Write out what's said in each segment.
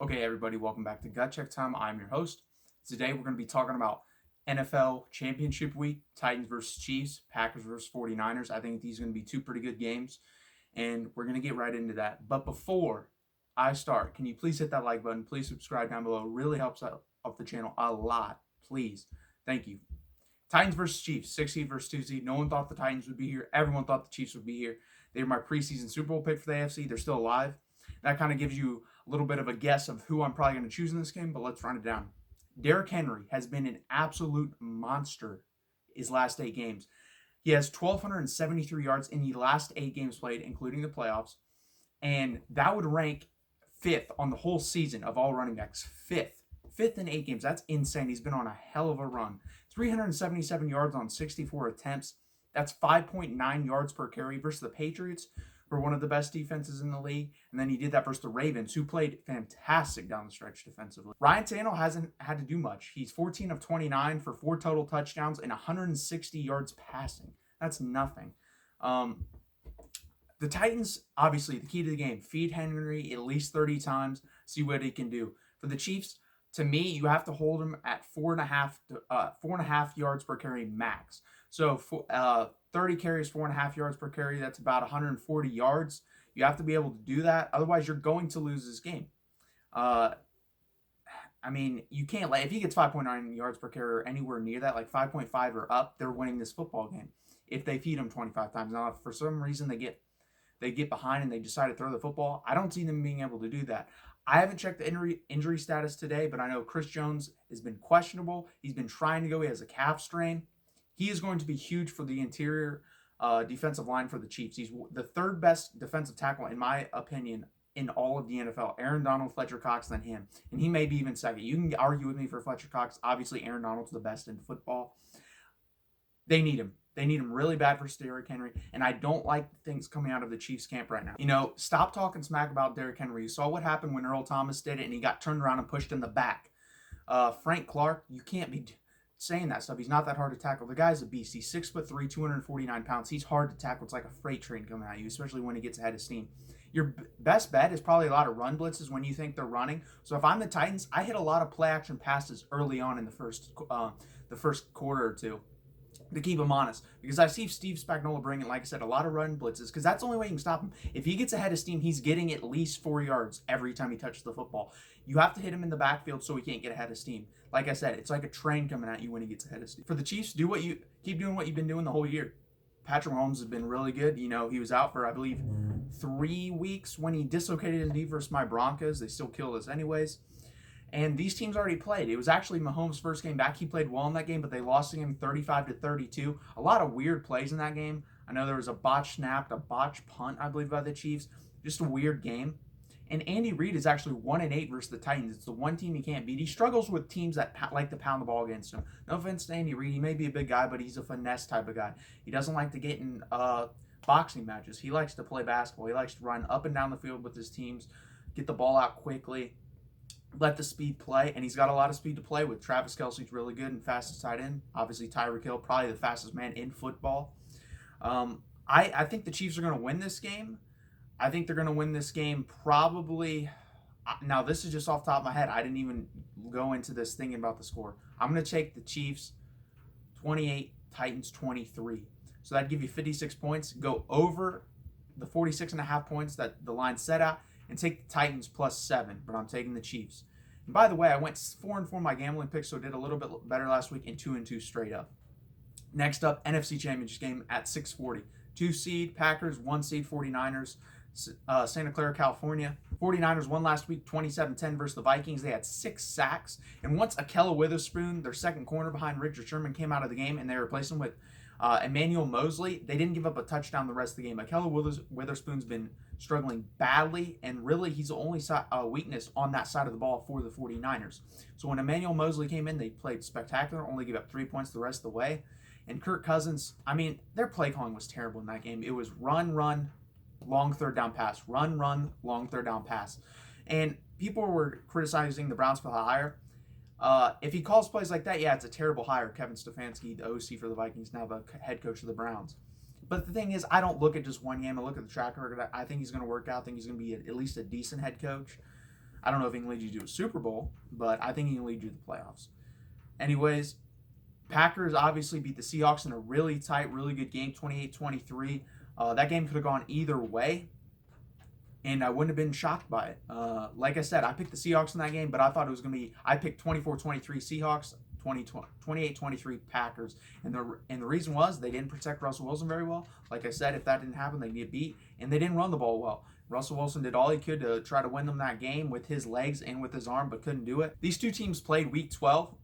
Okay, everybody, welcome back to Gut Check Time. I'm your host. Today, we're going to be talking about NFL Championship Week, Titans versus Chiefs, Packers versus 49ers. I think these are going to be two pretty good games, and we're going to get right into that. But before I start, can you please hit that like button? Please subscribe down below. It really helps out the channel a lot. Please. Thank you. Titans versus Chiefs, 6 seed versus 2 seed. No one thought the Titans would be here. Everyone thought the Chiefs would be here. They were my preseason Super Bowl pick for the AFC. They're still alive. That kind of gives you a little bit of a guess of who I'm probably going to choose in this game, but let's run it down. Derrick Henry has been an absolute monster his last 8 games. He has 1,273 yards in the last 8 games played, including the playoffs, and that would rank 5th on the whole season of all running backs. 5th in 8 games. That's insane. He's been on a hell of a run. 377 yards on 64 attempts. That's 5.9 yards per carry versus the Patriots, who are one of the best defenses in the league. And then he did that versus the Ravens, who played fantastic down the stretch defensively. Ryan Tannehill hasn't had to do much. He's 14 of 29 for 4 total touchdowns and 160 yards passing. That's nothing. The Titans, obviously, the key to the game, feed Henry at least 30 times, see what he can do. For the Chiefs, to me, you have to hold him at 4.5 yards per carry max. So 30 carries, 4.5 yards per carry, that's about 140 yards. You have to be able to do that. Otherwise, you're going to lose this game. You can't if he gets 5.9 yards per carry or anywhere near that, like 5.5 or up, they're winning this football game if they feed him 25 times. Now, if for some reason they get behind and they decide to throw the football, I don't see them being able to do that. I haven't checked the injury status today, but I know Chris Jones has been questionable. He's been trying to go. He has a calf strain. He is going to be huge for the interior defensive line for the Chiefs. He's the third best defensive tackle, in my opinion, in all of the NFL. Aaron Donald, Fletcher Cox, then him. And he may be even second. You can argue with me for Fletcher Cox. Obviously, Aaron Donald's the best in football. They need him. They need him really bad for Derrick Henry, and I don't like things coming out of the Chiefs camp right now. Stop talking smack about Derrick Henry. You saw what happened when Earl Thomas did it, and he got turned around and pushed in the back. Frank Clark, you can't be saying that stuff. He's not that hard to tackle. The guy's a beast. He's 6'3", 249 pounds. He's hard to tackle. It's like a freight train coming at you, especially when he gets ahead of steam. Your best bet is probably a lot of run blitzes when you think they're running. So if I'm the Titans, I hit a lot of play action passes early on in the first quarter or two, to keep him honest, because I see Steve Spagnuolo bringing, like I said, a lot of run blitzes, because that's the only way you can stop him. If he gets ahead of steam, he's getting at least 4 yards every time he touches the football. You have to hit him in the backfield so he can't get ahead of steam. Like I said, it's like a train coming at you when he gets ahead of steam. For the Chiefs, keep doing what you've been doing the whole year. Patrick Mahomes has been really good. He was out for, I believe, 3 weeks when he dislocated his knee versus my Broncos. They still killed us anyways. And these teams already played. It was actually Mahomes' first game back. He played well in that game, but they lost to him 35-32. A lot of weird plays in that game. I know there was a botch snapped, a botch punt, I believe, by the Chiefs. Just a weird game. And Andy Reid is actually 1-8 versus the Titans. It's the one team he can't beat. He struggles with teams that like to pound the ball against him. No offense to Andy Reid. He may be a big guy, but he's a finesse type of guy. He doesn't like to get in boxing matches. He likes to play basketball. He likes to run up and down the field with his teams, get the ball out quickly, let the speed play, and he's got a lot of speed to play with. Travis Kelce's really good and fastest tight end. Obviously, Tyreek Hill, probably the fastest man in football. I think the Chiefs are going to win this game. I think they're going to win this game probably. Now, this is just off the top of my head. I didn't even go into this thinking about the score. I'm going to take the Chiefs 28, Titans 23. So that'd give you 56 points. Go over the 46.5 points that the line set out, and take the Titans +7, but I'm taking the Chiefs. And by the way, I went 4-4 my gambling picks, so did a little bit better last week, and 2-2 straight up. Next up, NFC Championship game at 6:40. 2 seed Packers, 1 seed 49ers, Santa Clara, California. 49ers won last week 27-10 versus the Vikings. They had 6 sacks, and once Ahkello Witherspoon, their second corner behind Richard Sherman, came out of the game, and they replaced him with Emmanuel Mosley, they didn't give up a touchdown the rest of the game. Ahkello Witherspoon's been struggling badly, and really he's the only weakness on that side of the ball for the 49ers. So when Emmanuel Mosley came in, they played spectacular, only gave up 3 points the rest of the way. And Kirk Cousins, their play calling was terrible in that game. It was run, long third down pass, run, long third down pass. And people were criticizing the Browns for the hire. If he calls plays like that, yeah, it's a terrible hire. Kevin Stefanski, the OC for the Vikings, now the head coach of the Browns. But the thing is, I don't look at just one game. I look at the track record. I think he's going to work out. I think he's going to be at least a decent head coach. I don't know if he can lead you to a Super Bowl, but I think he can lead you to the playoffs. Anyways, Packers obviously beat the Seahawks in a really tight, really good game, 28-23. That game could have gone either way, and I wouldn't have been shocked by it. Like I said, I picked the Seahawks in that game, but I thought it was going to be, I picked 24-23 Seahawks, 28-23 Packers. And the reason was they didn't protect Russell Wilson very well. Like I said, if that didn't happen, they'd get beat. And they didn't run the ball well. Russell Wilson did all he could to try to win them that game with his legs and with his arm, but couldn't do it. These two teams played week 12.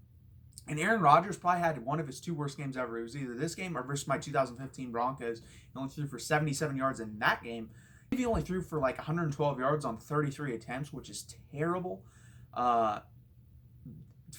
And Aaron Rodgers probably had one of his two worst games ever. It was either this game or versus my 2015 Broncos. He only threw for 77 yards in that game. He only threw for like 112 yards on 33 attempts, which is terrible.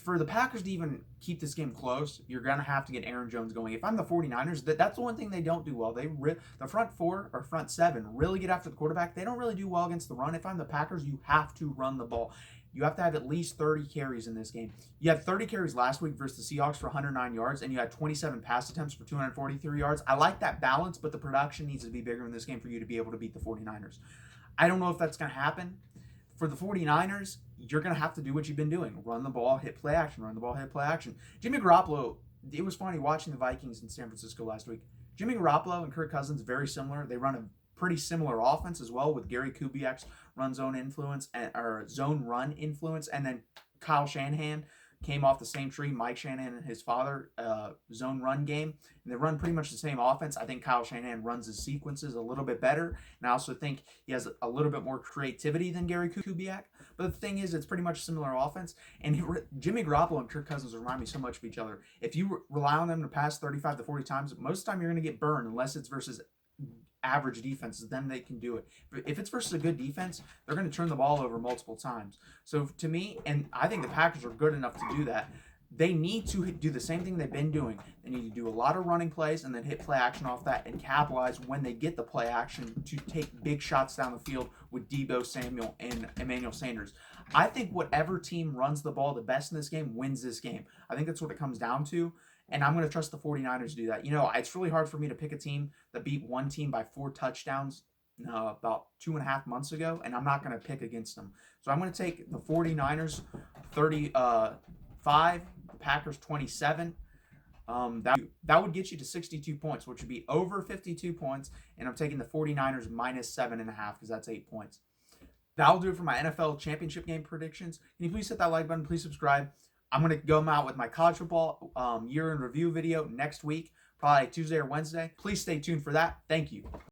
For the Packers to even keep this game close, you're going to have to get Aaron Jones going. If I'm the 49ers, that's the one thing they don't do well. The front four or front seven really get after the quarterback. They don't really do well against the run. If I'm the Packers, you have to run the ball. You have to have at least 30 carries in this game. You had 30 carries last week versus the Seahawks for 109 yards, and you had 27 pass attempts for 243 yards. I like that balance, but the production needs to be bigger in this game for you to be able to beat the 49ers. I don't know if that's going to happen. For the 49ers, you're going to have to do what you've been doing. Run the ball, hit play action, run the ball, hit play action. Jimmy Garoppolo, it was funny watching the Vikings in San Francisco last week. Jimmy Garoppolo and Kirk Cousins, very similar. They run a pretty similar offense as well, with Gary Kubiak's zone run influence, and then Kyle Shanahan came off the same tree. Mike Shanahan and his father, zone run game, and they run pretty much the same offense. I think Kyle Shanahan runs his sequences a little bit better, and I also think he has a little bit more creativity than Gary Kubiak. But the thing is, it's pretty much similar offense, and Jimmy Garoppolo and Kirk Cousins remind me so much of each other. If you rely on them to pass 35 to 40 times, most of the time you're going to get burned unless it's versus average defenses. Then they can do it. But if it's versus a good defense, they're going to turn the ball over multiple times. So to me, and I think the Packers are good enough to do that, they need to do the same thing they've been doing. They need to do a lot of running plays and then hit play action off that and capitalize when they get the play action to take big shots down the field with Deebo Samuel and Emmanuel Sanders. I think whatever team runs the ball the best in this game wins this game. I think that's what it comes down to. And I'm going to trust the 49ers to do that. You know, it's really hard for me to pick a team that beat one team by 4 touchdowns about 2.5 months ago, and I'm not going to pick against them. So I'm going to take the 49ers 35, the Packers 27. That would get you to 62 points, which would be over 52 points, and I'm taking the 49ers minus 7.5 because that's 8 points. That'll do it for my NFL championship game predictions. Can you please hit that like button? Please subscribe. I'm going to go out with my college football year in review video next week, probably Tuesday or Wednesday. Please stay tuned for that. Thank you.